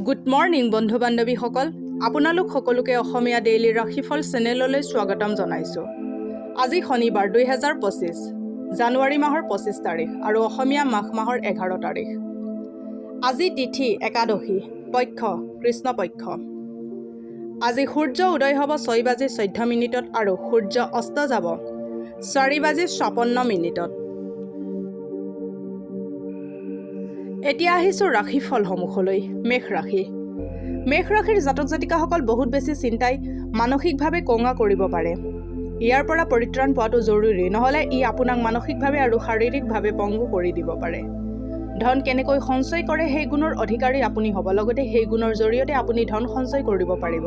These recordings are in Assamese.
গুড মৰ্নিং বন্ধু বান্ধৱীসকল, আপোনালোক সকলোকে অসমীয়া ডেইলি ৰাশিফল চেনেললৈ স্বাগতম জনাইছোঁ। আজি শনিবাৰ 2025 জানুৱাৰী মাহৰ 25 তাৰিখ আৰু অসমীয়া মাঘ মাহৰ 11 তাৰিখ। আজি তিথি একাদশী, পক্ষ কৃষ্ণপক্ষ। আজি সূৰ্য উদয় হ'ব 6:14 আৰু সূৰ্য অস্ত যাব 4:56 এতিয়া আহিছোঁ ৰাশিফলসমূহলৈ। মেষ ৰাশি। মেষ ৰাশিৰ জাতক জাতিকাসকল বহুত বেছি চিন্তাই মানসিকভাৱে কঙা কৰিব পাৰে। ইয়াৰ পৰা পৰিত্ৰাণ পোৱাটো জৰুৰী, নহ'লে ই আপোনাক মানসিকভাৱে আৰু শাৰীৰিকভাৱে পংগু কৰি দিব পাৰে। ধন কেনেকৈ সঞ্চয় কৰে সেই গুণৰ অধিকাৰী আপুনি হ'ব, লগতে সেই গুণৰ জৰিয়তে আপুনি ধন সঞ্চয় কৰিব পাৰিব।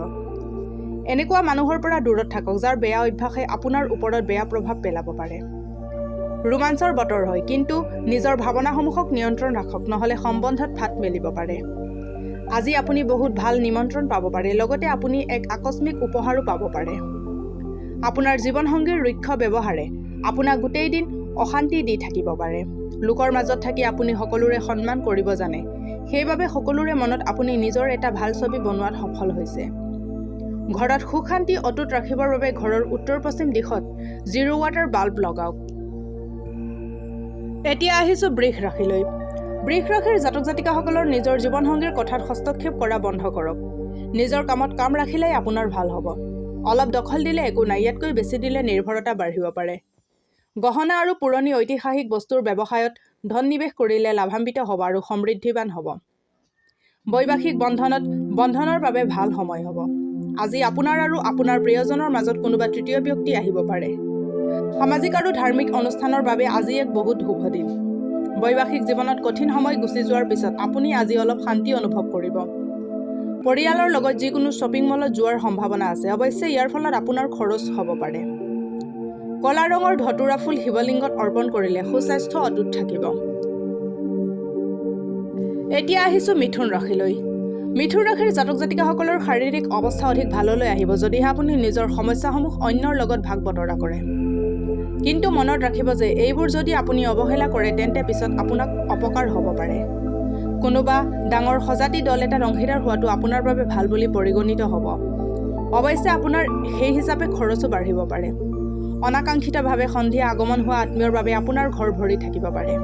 এনেকুৱা মানুহৰ পৰা দূৰত থাকক যাৰ বেয়া অভ্যাসে আপোনাৰ ওপৰত বেয়া প্ৰভাৱ পেলাব পাৰে। ৰোমাঞ্চৰ বতৰ হয়, কিন্তু নিজৰ ভাৱনাসমূহক নিয়ন্ত্ৰণ ৰাখক, নহ'লে সম্বন্ধত ফাট মেলিব পাৰে। আজি আপুনি বহুত ভাল নিমন্ত্ৰণ পাব পাৰে, লগতে আপুনি এক আকস্মিক উপহাৰো পাব পাৰে। আপোনাৰ জীৱনসংগীৰ ৰুক্ষ ব্যৱহাৰে আপোনাক গোটেই দিন অশান্তি দি থাকিব পাৰে। লোকৰ মাজত থাকি আপুনি সকলোৰে সন্মান কৰিব জানে, সেইবাবে সকলোৰে মনত আপুনি নিজৰ এটা ভাল ছবি বনোৱাত সফল হৈছে। ঘৰত সুখ শান্তি অটুট ৰাখিবৰ বাবে ঘৰৰ উত্তৰ পশ্চিম দিশত 0 ৱাটৰ বাল্ব লগাওক। এতিয়া আহিছোঁ বৃষ ৰাশিলৈ। বৃষ ৰাশিৰ জাতক জাতিকাসকলৰ নিজৰ জীৱনসংগীৰ কথাত হস্তক্ষেপ কৰা বন্ধ কৰক। নিজৰ কামত কাম ৰাখিলেই আপোনাৰ ভাল হ'ব। অলপ দখল দিলে একো নাই, ইয়াতকৈ বেছি দিলে নিৰ্ভৰতা বাঢ়িব পাৰে। গহনা আৰু পুৰণি ঐতিহাসিক বস্তুৰ ব্যৱসায়ত ধন নিৱেশ কৰিলে লাভান্বিত হ'ব আৰু সমৃদ্ধিবান হ'ব। বৈবাহিক বন্ধনৰ বাবে ভাল সময় হ'ব। আজি আপোনাৰ আৰু আপোনাৰ প্ৰিয়জনৰ মাজত কোনোবা তৃতীয় ব্যক্তি আহিব পাৰে। সামাজিক আৰু ধাৰ্মিক অনুষ্ঠানৰ বাবে আজি এক বহুত শুভ দিন। বৈবাহিক জীৱনত কঠিন সময় গুচি যোৱাৰ পিছত আপুনি আজি অলপ শান্তি অনুভৱ কৰিব। পৰিয়ালৰ লগত যিকোনো শ্বপিং মলত যোৱাৰ সম্ভাৱনা আছে, অৱশ্যে ইয়াৰ ফলত আপোনাৰ খৰচ হ'ব পাৰে। ক'লা ৰঙৰ ধতুৰা ফুল শিৱলিংগত অৰ্পণ কৰিলে সুস্বাস্থ্য অটুট থাকিব। এতিয়া আহিছোঁ মিথুন ৰাশিলৈ। মিথুন ৰাশিৰ জাতক জাতিকাসকলৰ শাৰীৰিক অৱস্থা অধিক ভাললৈ আহিব যদিহে আপুনি নিজৰ সমস্যাসমূহ অন্যৰ লগত ভাগ বতৰা কৰে। কিন্তু মনত ৰাখিব যে এইবোৰ যদি আপুনি অৱহেলা কৰে তেন্তে পিছত আপোনাক অপকাৰ হ'ব পাৰে। কোনোবা ডাঙৰ সজাতি দল এটাত অংশীদাৰ হোৱাটো আপোনাৰ বাবে ভাল বুলি পৰিগণিত হ'ব। অৱশ্যে আপোনাৰ সেই হিচাপে খৰচো বাঢ়িব পাৰে। অনাকাংক্ষিতভাৱে সন্ধিয়া আগমন হোৱা আত্মীয়ৰ বাবে আপোনাৰ ঘৰ ভৰি থাকিব পাৰে।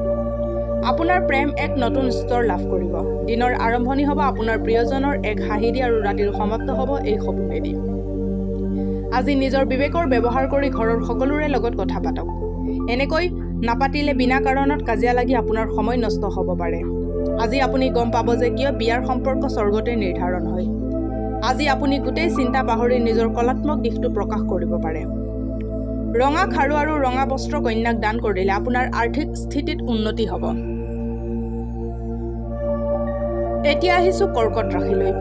আপোনাৰ প্ৰেম এক নতুন স্তৰ লাভ কৰিব। দিনৰ আৰম্ভণি হ'ব আপোনাৰ প্ৰিয়জনৰ এক হাঁহিদি আৰু ৰাতিৰ সমাপ্ত হ'ব এই সপোনেদি। আজি নিজৰ বিবেকৰ ব্যৱহাৰ কৰি ঘৰৰ সকলোৰে লগত কথা পাতক। এনেকৈ নাপাতিলে বিনা কাৰণত কাজিয়া লাগি আপোনাৰ সময় নষ্ট হ'ব পাৰে। আজি আপুনি গম পাব যে কিয় বিয়াৰ সম্পৰ্ক স্বৰ্গতে নিৰ্ধাৰণ হয়। আজি আপুনি গোটেই চিন্তা পাহৰি নিজৰ কলাত্মক দিশটো প্ৰকাশ কৰিব পাৰে। ৰঙা খাৰু আৰু ৰঙা বস্ত্ৰ কন্যাক দান কৰিলে আপোনাৰ আৰ্থিক স্থিতিত উন্নতি হ'ব। এতিয়া আহিছোঁ কৰ্কট ৰাশিলৈ।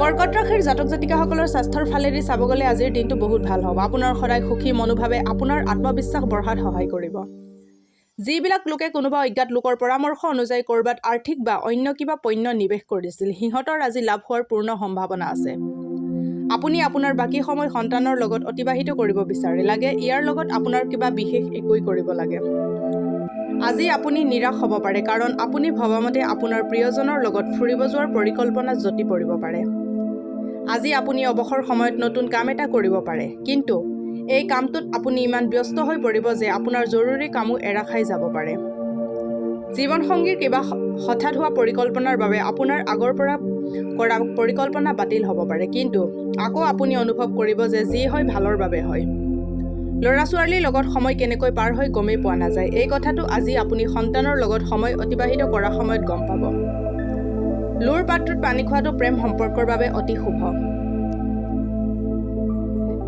কৰ্কট ৰাশিৰ জাতক জাতিকাসকলৰ স্বাস্থ্যৰ ফালেদি চাব গ'লে আজিৰ দিনটো বহুত ভাল হ'ব। আপোনাৰ সদায় সুখী মনোভাৱে আপোনাৰ আত্মবিশ্বাস বঢ়াত সহায় কৰিব। যিবিলাক লোকে কোনোবা অজ্ঞাত লোকৰ পৰামৰ্শ অনুযায়ী ক'ৰবাত আৰ্থিক বা অন্য কিবা পণ্য নিৱেশ কৰিছিল, সিহঁতৰ আজি লাভ হোৱাৰ পূৰ্ণ সম্ভাৱনা আছে। আপুনি আপোনাৰ বাকী সময় সন্তানৰ লগত অতিবাহিত কৰিব বিচাৰে, লাগে ইয়াৰ লগত আপোনাৰ কিবা বিশেষ একোৱেই কৰিব লাগে। আজি আপুনি নিৰাশ হ'ব পাৰে, কাৰণ আপুনি ভবামতে আপোনাৰ প্ৰিয়জনৰ লগত ফুৰিব যোৱাৰ পৰিকল্পনাত জটি পৰিব পাৰে। আজি আপুনি অৱসৰ সময়ত নতুন কাম এটা কৰিব পাৰে, কিন্তু এই কামটোত আপুনি ইমান ব্যস্ত হৈ পৰিব যে আপোনাৰ জৰুৰী কামো এৰা খাই যাব পাৰে। জীৱনসংগীৰ কিবা হঠাৎ হোৱা পৰিকল্পনাৰ বাবে আপোনাৰ আগৰ পৰা কৰা পৰিকল্পনা বাতিল হ'ব পাৰে, কিন্তু আকৌ আপুনি অনুভৱ কৰিব যে যি হয় ভালৰ বাবে হয়। ল'ৰা ছোৱালীৰ লগত সময় কেনেকৈ পাৰ হৈ গমেই পোৱা নাযায়। এই কথাটো আজি আপুনি সন্তানৰ লগত সময় অতিবাহিত কৰা সময়ত গম পাব। লোৰ পাত্ৰত পানী খোৱাটো প্ৰেম সম্পৰ্কৰ বাবে অতি শুভ।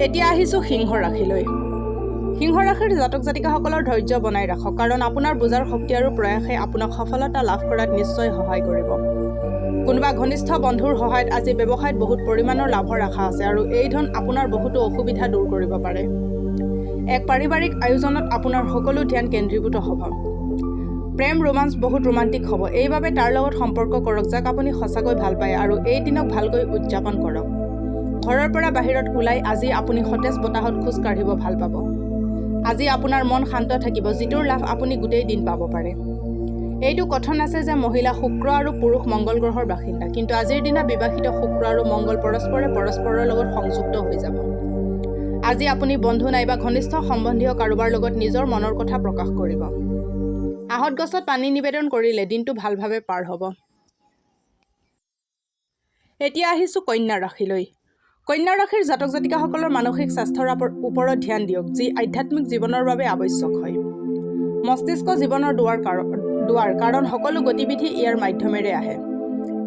এতিয়া আহিছোঁ সিংহ ৰাশিলৈ। সিংহ ৰাশিৰ জাতক জাতিকাসকলৰ ধৈৰ্য বনাই ৰাখক, কাৰণ আপোনাৰ বুজাৰ শক্তি আৰু প্ৰয়াসে আপোনাক সফলতা লাভ কৰাত নিশ্চয় সহায় কৰিব। কোনোবা ঘনিষ্ঠ বন্ধুৰ সহায়ত আজি ব্যৱসায়ত বহুত পৰিমাণৰ লাভৰ আশা আছে আৰু এই ধন আপোনাৰ বহুতো অসুবিধা দূৰ কৰিব পাৰে। এক পাৰিবাৰিক আয়োজনত আপোনাৰ সকলো ধ্যান কেন্দ্ৰীভূত হ'ব। প্ৰেম ৰোমাঞ্চ বহুত ৰোমান্টিক হ'ব, এইবাবে তাৰ লগত সম্পৰ্ক কৰক যাক আপুনি সঁচাকৈ ভাল পায় আৰু এই দিনক ভালকৈ উদযাপন কৰক। ঘৰৰ পৰা বাহিৰত ওলাই আজি আপুনি সতেজ বতাহত খোজ কাঢ়িব ভাল পাব। আজি আপোনাৰ মন শান্ত থাকিব, যিটোৰ লাভ আপুনি গোটেই দিন পাব পাৰে। এইটো কথন আছে যে মহিলা শুক্ৰ আৰু পুৰুষ মংগল গ্ৰহৰ বাসিন্দা, কিন্তু আজিৰ দিনা বিবাহিত শুক্ৰ আৰু মংগল পৰস্পৰৰ লগত সংযুক্ত হৈ যাব। আজি আপুনি বন্ধু নাইবা ঘনিষ্ঠ সম্বন্ধীয় কাৰোবাৰ লগত নিজৰ মনৰ কথা প্ৰকাশ কৰিব। আহঁত গছত পানী নিবেদন কৰিলে দিনটো ভালভাৱে পাৰ হ'ব। এতিয়া আহিছোঁ কন্যা ৰাশিলৈ। কন্যা ৰাশিৰ জাতক জাতিকাসকলৰ মানসিক স্বাস্থ্যৰ ওপৰত ধ্যান দিয়ক, যি আধ্যাত্মিক জীৱনৰ বাবে আৱশ্যক হয়। মস্তিষ্ক জীৱনৰ দুৱাৰ, কাৰণ সকলো গতিবিধি ইয়াৰ মাধ্যমেৰে আহে।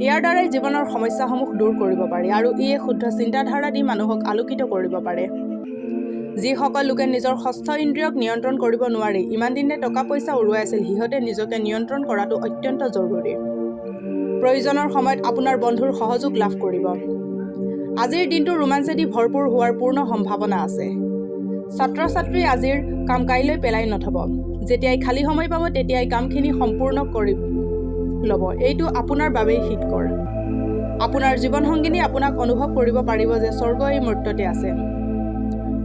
ইয়াৰ দ্বাৰাই জীৱনৰ সমস্যাসমূহ দূৰ কৰিব পাৰি আৰু ই এক শুদ্ধ চিন্তাধাৰা দি মানুহক আলোকিত কৰিব পাৰে। যিসকল লোকে নিজৰ ষষ্ঠ ইন্দ্ৰিয়ক নিয়ন্ত্ৰণ কৰিব নোৱাৰি ইমান দিনে টকা পইচা উৰুৱাই আছিল, সিহঁতে নিজকে নিয়ন্ত্ৰণ কৰাটো অত্যন্ত জৰুৰী। প্ৰয়োজনৰ সময়ত আপোনাৰ বন্ধুৰ সহযোগ লাভ কৰিব। আজিৰ দিনটো ৰোমাঞ্চেদি ভৰপূৰ হোৱাৰ পূৰ্ণ সম্ভাৱনা আছে। ছাত্ৰ ছাত্ৰী আজিৰ কাম কাইলৈ পেলাই নথব। যেতিয়াই খালী সময় পাব তেতিয়াই কামখিনি সম্পূৰ্ণ কৰি ল'ব। এইটো আপোনাৰ বাবেই হিতকৰ। আপোনাৰ জীৱনসংগিনী আপোনাক অনুভৱ কৰিব পাৰিব যে স্বৰ্গ এই মুহূৰ্ততে আছে।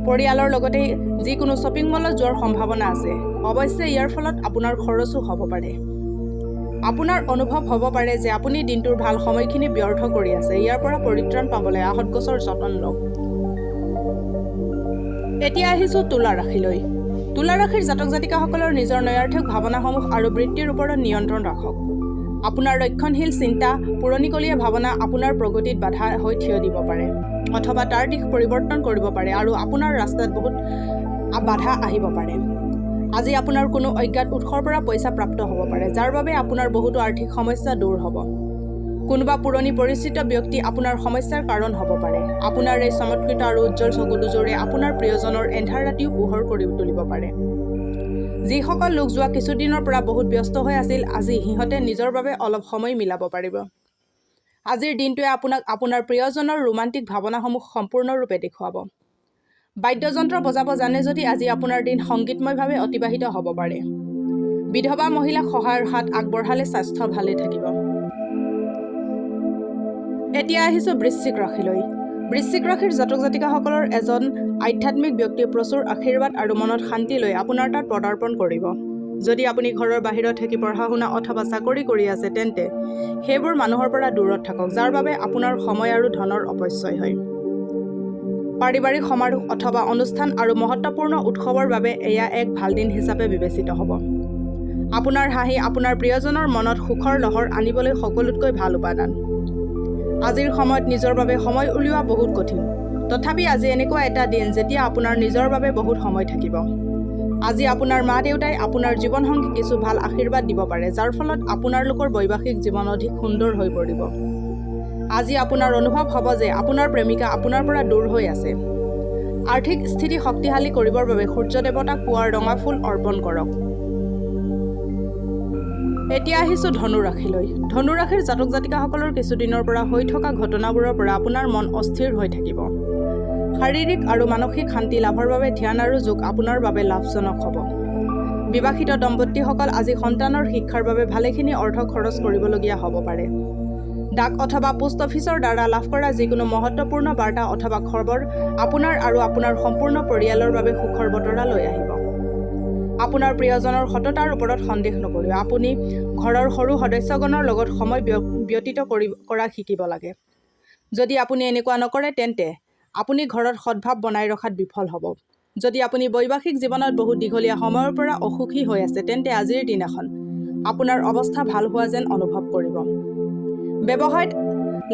পৰিয়ালৰ লগতে যিকোনো শ্বপিং মলত যোৱাৰ সম্ভাৱনা আছে। অৱশ্যে ইয়াৰ ফলত আপোনাৰ খৰচো হ'ব পাৰে। আপোনাৰ অনুভৱ হ'ব পাৰে যে আপুনি দিনটোৰ ভাল সময়খিনি ব্যৰ্থ কৰি আছে। ইয়াৰ পৰা পৰিত্ৰাণ পাবলৈ আহঁত গছৰ যতন লওক। এতিয়া আহিছোঁ তুলা ৰাশিলৈ। তুলা ৰাশিৰ জাতক জাতিকাসকলৰ নিজৰ নৈৰাৰ্থক ভাৱনাসমূহ আৰু বৃত্তিৰ ওপৰত নিয়ন্ত্ৰণ ৰাখক। আপোনাৰ ৰক্ষণশীল চিন্তা, পুৰণিকলীয়া ভাৱনা আপোনাৰ প্ৰগতিত বাধা হৈ থিয় দিব পাৰে অথবা তাৰ দিশ পৰিৱৰ্তন কৰিব পাৰে আৰু আপোনাৰ ৰাস্তাত বহুত বাধা আহিব পাৰে। আজি আপোনাৰ কোনো অজ্ঞাত উৎসৰ পৰা পইচা প্ৰাপ্ত হ'ব পাৰে, যাৰ বাবে আপোনাৰ বহুতো আৰ্থিক সমস্যা দূৰ হ'ব। কোনোবা পুৰণি পৰিচিত ব্যক্তি আপোনাৰ সমস্যাৰ কাৰণ হ'ব পাৰে। আপোনাৰ এই চমৎকৃত আৰু উজ্জ্বল চকু দুযোৰে আপোনাৰ প্ৰিয়জনৰ এন্ধাৰ ৰাতিও পোহৰ কৰি তুলিব পাৰে। যিসকল লোক যোৱা কিছুদিনৰ পৰা বহুত ব্যস্ত হৈ আছিল, আজি সিহঁতে নিজৰ বাবে অলপ সময় মিলাব পাৰিব। আজিৰ দিনটোৱে আপোনাক আপোনাৰ প্ৰিয়জনৰ ৰোমান্টিক ভাৱনাসমূহ সম্পূৰ্ণৰূপে দেখুৱাব। বাদ্যযন্ত্ৰ বজাব জানে যদি আজি আপোনাৰ দিন সংগীতময়ভাৱে অতিবাহিত হ'ব পাৰে। বিধৱা মহিলাক সহায়ৰ হাত আগবঢ়ালে স্বাস্থ্য ভালে থাকিব। এতিয়া আহিছোঁ বৃশ্চিক ৰাশিলৈ। বৃশ্চিক ৰাশিৰ জাতক জাতিকাসকলৰ এজন আধ্যাত্মিক ব্যক্তিয়ে প্ৰচুৰ আশীৰ্বাদ আৰু মনত শান্তি লৈ আপোনাৰ তাত পদাৰ্পণ কৰিব। যদি আপুনি ঘৰৰ বাহিৰত থাকি পঢ়া শুনা অথবা চাকৰি কৰি আছে, তেন্তে সেইবোৰ মানুহৰ পৰা দূৰত থাকক, যাৰ বাবে আপোনাৰ সময় আৰু ধনৰ অপচয় হয়। পাৰিবাৰিক সমাৰোহ অথবা অনুষ্ঠান আৰু মহত্বপূৰ্ণ উৎসৱৰ বাবে এয়া এক ভাল দিন হিচাপে বিবেচিত হ'ব। আপোনাৰ হাঁহি আপোনাৰ প্ৰিয়জনৰ মনত সুখৰ লহৰ আনিবলৈ সকলোতকৈ ভাল উপাদান। আজিৰ সময়ত নিজৰ বাবে সময় উলিওৱা বহুত কঠিন। তথাপি আজি এনেকুৱা এটা দিন যেতিয়া আপোনাৰ নিজৰ বাবে বহুত সময় থাকিব। আজি আপোনাৰ মা দেউতাই আপোনাৰ জীৱনসংগী কিছু ভাল আশীৰ্বাদ দিব পাৰে, যাৰ ফলত আপোনালোকৰ বৈবাহিক জীৱন অধিক সুন্দৰ হৈ পৰিব। আজি আপোনাৰ অনুভৱ হ'ব যে আপোনাৰ প্ৰেমিকা আপোনাৰ পৰা দূৰ হৈ আছে। আৰ্থিক স্থিতি শক্তিশালী কৰিবৰ বাবে সূৰ্য দেৱতাক পুৱাৰ ৰঙা ফুল অৰ্পণ কৰক। এতিয়া আহিছোঁ ধনু ৰাশিলৈ। ধনু ৰাশিৰ জাতক জাতিকাসকলৰ কিছুদিনৰ পৰা হৈ থকা ঘটনাবোৰৰ পৰা আপোনাৰ মন অস্থিৰ হৈ থাকিব। শাৰীৰিক আৰু মানসিক শান্তি লাভৰ বাবে ধ্যান আৰু যোগ আপোনাৰ বাবে লাভজনক হ'ব। বিবাহিত দম্পতীসকল আজি সন্তানৰ শিক্ষাৰ বাবে ভালেখিনি অৰ্থ খৰচ কৰিবলগীয়া হ'ব পাৰে। ডাক অথবা পোষ্ট অফিচৰ দ্বাৰা লাভ কৰা যিকোনো মহত্বপূৰ্ণ বাৰ্তা অথবা খবৰ আপোনাৰ আৰু আপোনাৰ সম্পূৰ্ণ পৰিয়ালৰ বাবে সুখৰ বতৰা লৈ আহিব। আপোনাৰ প্ৰিয়জনৰ সততাৰ ওপৰত সন্দেহ নকৰিব। আপুনি ঘৰৰ সৰু সদস্যগণৰ লগত সময় ব্যতীত কৰা শিকিব লাগে। যদি আপুনি এনেকুৱা নকৰে, তেন্তে আপুনি ঘৰত সদ্ভাৱ বনাই ৰখাত বিফল হ'ব। যদি আপুনি বৈবাহিক জীৱনত বহুত দীঘলীয়া সময়ৰ পৰা অসুখী হৈ আছে, তেন্তে আজিৰ দিনাখন আপোনাৰ অৱস্থা ভাল হোৱা যেন অনুভৱ কৰিব। ব্যৱসায়ত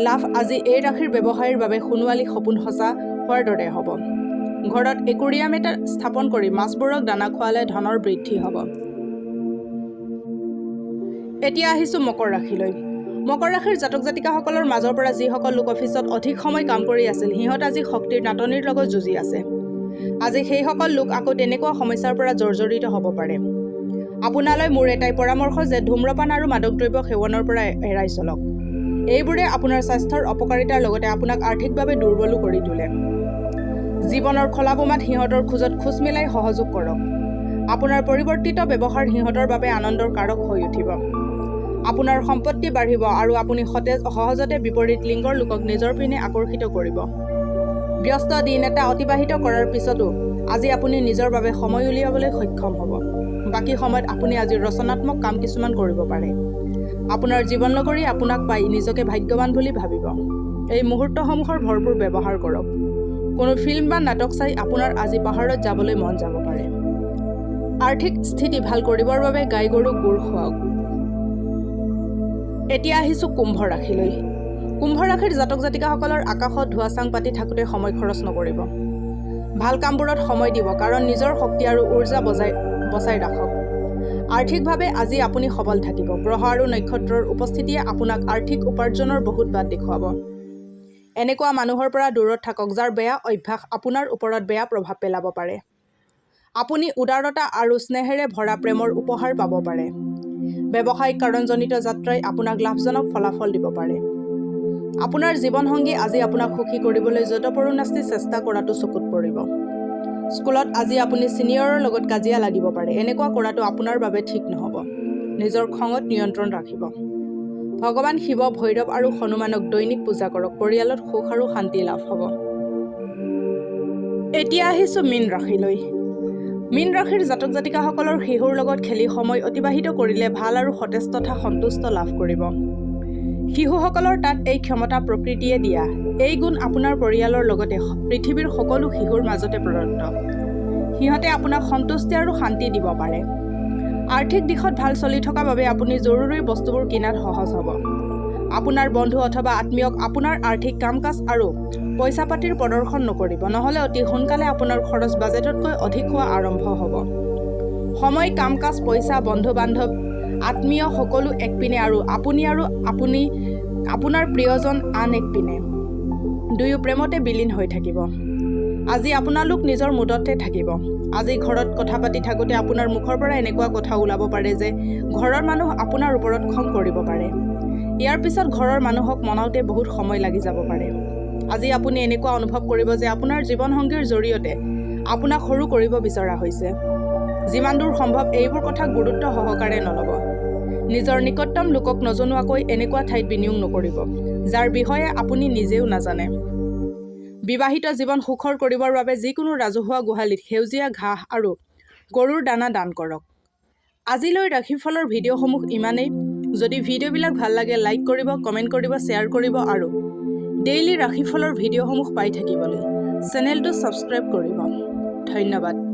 লাভ আজি এই ৰাশিৰ ব্যৱসায়ীৰ বাবে সোণোৱালী সপোন সঁচা হোৱাৰ দৰে হ'ব। ঘৰত একুৰিয়াম এটা স্থাপন কৰি মাছবোৰক দানা খোৱালে ধনৰ বৃদ্ধি হ'ব। এতিয়া আহিছোঁ মকৰ ৰাশিলৈ। মকৰ ৰাশিৰ জাতক জাতিকাসকলৰ মাজৰ পৰা যিসকল লোক অফিচত অধিক সময় কাম কৰি আছিল, সিহঁত আজি শক্তিৰ নাটনিৰ লগত যুঁজি আছে। আজি সেইসকল লোক আকৌ তেনেকুৱা সমস্যাৰ পৰা জৰ্জৰিত হ'ব পাৰে। আপোনালৈ মোৰ এটাই পৰামৰ্শ যে ধূম্ৰপান আৰু মাদক দ্ৰব্য সেৱনৰ পৰা এৰাই চলক। এইবোৰে আপোনাৰ স্বাস্থ্যৰ অপকাৰিতাৰ লগতে আপোনাক আৰ্থিকভাৱে দুৰ্বলো কৰি তোলে। জীৱনৰ খলাবোমাত সিহঁতৰ খোজত খোজ মিলাই সহযোগ কৰক। আপোনাৰ পৰিৱৰ্তিত ব্যৱহাৰ সিহঁতৰ বাবে আনন্দৰ কাৰক হৈ উঠিব। আপোনাৰ সম্পত্তি বাঢ়িব আৰু আপুনি সহজতে বিপৰীত লিংগৰ লোকক নিজৰ পিনে আকৰ্ষিত কৰিব। ব্যস্ত দিন এটা অতিবাহিত কৰাৰ পিছতো আজি আপুনি নিজৰ বাবে সময় উলিয়াবলৈ সক্ষম হ'ব। বাকী সময়ত আপুনি আজি ৰচনাত্মক কাম কিছুমান কৰিব পাৰে। আপোনাৰ জীৱন নগৰী আপোনাক পাই নিজকে ভাগ্যৱান বুলি ভাবিব। এই মুহূৰ্তসমূহৰ ভৰপূৰ ব্যৱহাৰ কৰক। কোনো ফিল্ম বা নাটক চাই আপোনাৰ আজি পাহাৰত যাবলৈ মন যাব পাৰে। আৰ্থিক স্থিতি ভাল কৰিবৰ বাবে গাই গৰুক গুৰ খুৱাওক। এতিয়া আহিছোঁ কুম্ভ ৰাশিলৈ। কুম্ভ ৰাশিৰ জাতক জাতিকাসকলৰ আকাশত ধোঁৱাচাং পাতি থাকোঁতে সময় খৰচ নকৰিব। ভাল কামবোৰত সময় দিব, কাৰণ নিজৰ শক্তি আৰু উৰ্জা বচাই ৰাখক। আৰ্থিকভাৱে আজি আপুনি সবল থাকিব। গ্ৰহ আৰু নক্ষত্ৰৰ উপস্থিতিয়ে আপোনাক আৰ্থিক উপাৰ্জনৰ বহুত বাট দেখুৱাব। এনেকুৱা মানুহৰ পৰা দূৰত থাকক যাৰ বেয়া অভ্যাস আপোনাৰ ওপৰত বেয়া প্ৰভাৱ পেলাব পাৰে। আপুনি উদাৰতা আৰু স্নেহেৰে ভৰা প্ৰেমৰ উপহাৰ পাব পাৰে। ব্যৱসায়িক কাৰণজনিত যাত্ৰাই আপোনাক লাভজনক ফলাফল দিব পাৰে। আপোনাৰ জীৱনসংগী আজি আপোনাক সুখী কৰিবলৈ যৎপৰোনাস্তি চেষ্টা কৰাটো চকুত পৰিব। স্কুলত আজি আপুনি ছিনিয়ৰৰ লগত কাজিয়া লাগিব পাৰে। এনেকুৱা কৰাটো আপোনাৰ বাবে ঠিক নহ'ব। নিজৰ খঙত নিয়ন্ত্ৰণ ৰাখিব। ভগৱান শিৱ, ভৈৰৱ আৰু হনুমানক দৈনিক পূজা কৰক। পৰিয়ালত সুখ আৰু শান্তি লাভ হ'ব। এতিয়া আহিছোঁ মীন ৰাশিলৈ। মীন ৰাশিৰ জাতক জাতিকাসকলৰ শিশুৰ লগত খেলি সময় অতিবাহিত কৰিলে ভাল আৰু সতেজ তথা সন্তুষ্ট লাভ কৰিব। শিশুসকলৰ তাত এই ক্ষমতা প্ৰকৃতিয়ে দিয়া। এই গুণ আপোনাৰ পৰিয়ালৰ লগতে পৃথিৱীৰ সকলো শিশুৰ মাজতে প্ৰদত্ত। সিহঁতে আপোনাক সন্তুষ্টি আৰু শান্তি দিব পাৰে। আৰ্থিক দিশত ভাল চলি থকা বাবে আপুনি জৰুৰী বস্তুবোৰ কিনাত সহজ হ'ব। আপোনাৰ বন্ধু অথবা আত্মীয়ক আপোনাৰ আৰ্থিক কাম-কাজ আৰু পইচা পাতিৰ প্ৰদৰ্শন নকৰিব, নহ'লে অতি সোনকালে আপোনাৰ খৰচ বাজেটতকৈ অধিক হোৱা আৰম্ভ হ'ব। সময়, কাম-কাজ, পইচা, বন্ধু-বান্ধৱ, আত্মীয় সকলো একপিনে আৰু আপুনি আপোনাৰ প্ৰিয়জন আন একপিনে। দুয়ো প্ৰেমতে বিলীন হৈ থাকিব। আজি আপোনালোক নিজৰ মুডতে থাকিব। আজি ঘৰত কথা পাতি থাকোঁতে আপোনাৰ মুখৰ পৰা এনেকুৱা কথা ওলাব পাৰে যে ঘৰৰ মানুহ আপোনাৰ ওপৰত খং কৰিব পাৰে। ইয়াৰ পিছত ঘৰৰ মানুহক মনাওঁতে বহুত সময় লাগি যাব পাৰে। আজি আপুনি এনেকুৱা অনুভৱ কৰিব যে আপোনাৰ জীৱনসংগীৰ জৰিয়তে আপোনাক সৰু কৰিব বিচৰা হৈছে। যিমান দূৰ সম্ভৱ এইবোৰ কথা গুৰুত্ব সহকাৰে নল'ব। নিজৰ নিকটতম লোকক নজনোৱাকৈ এনেকুৱা ঠাইত বিনিয়োগ নকৰিব, যাৰ বিষয়ে আপুনি নিজেও নাজানে। বিবাহিত জীৱন সুখৰ কৰিবৰ বাবে যিকোনো ৰাজহুৱা গোহালিত সেউজীয়া ঘাঁহ আৰু গৰুৰ দানা দান কৰক। আজিলৈ ৰাশিফলৰ ভিডিঅ'সমূহ ইমানেই। যদি ভিডিঅ'বিলাক ভাল লাগে লাইক কৰিব, কমেণ্ট কৰিব, শ্বেয়াৰ কৰিব আৰু ডেইলি ৰাশিফলৰ ভিডিঅ'সমূহ পাই থাকিবলৈ চেনেলটো ছাবস্ক্ৰাইব কৰিব। ধন্যবাদ।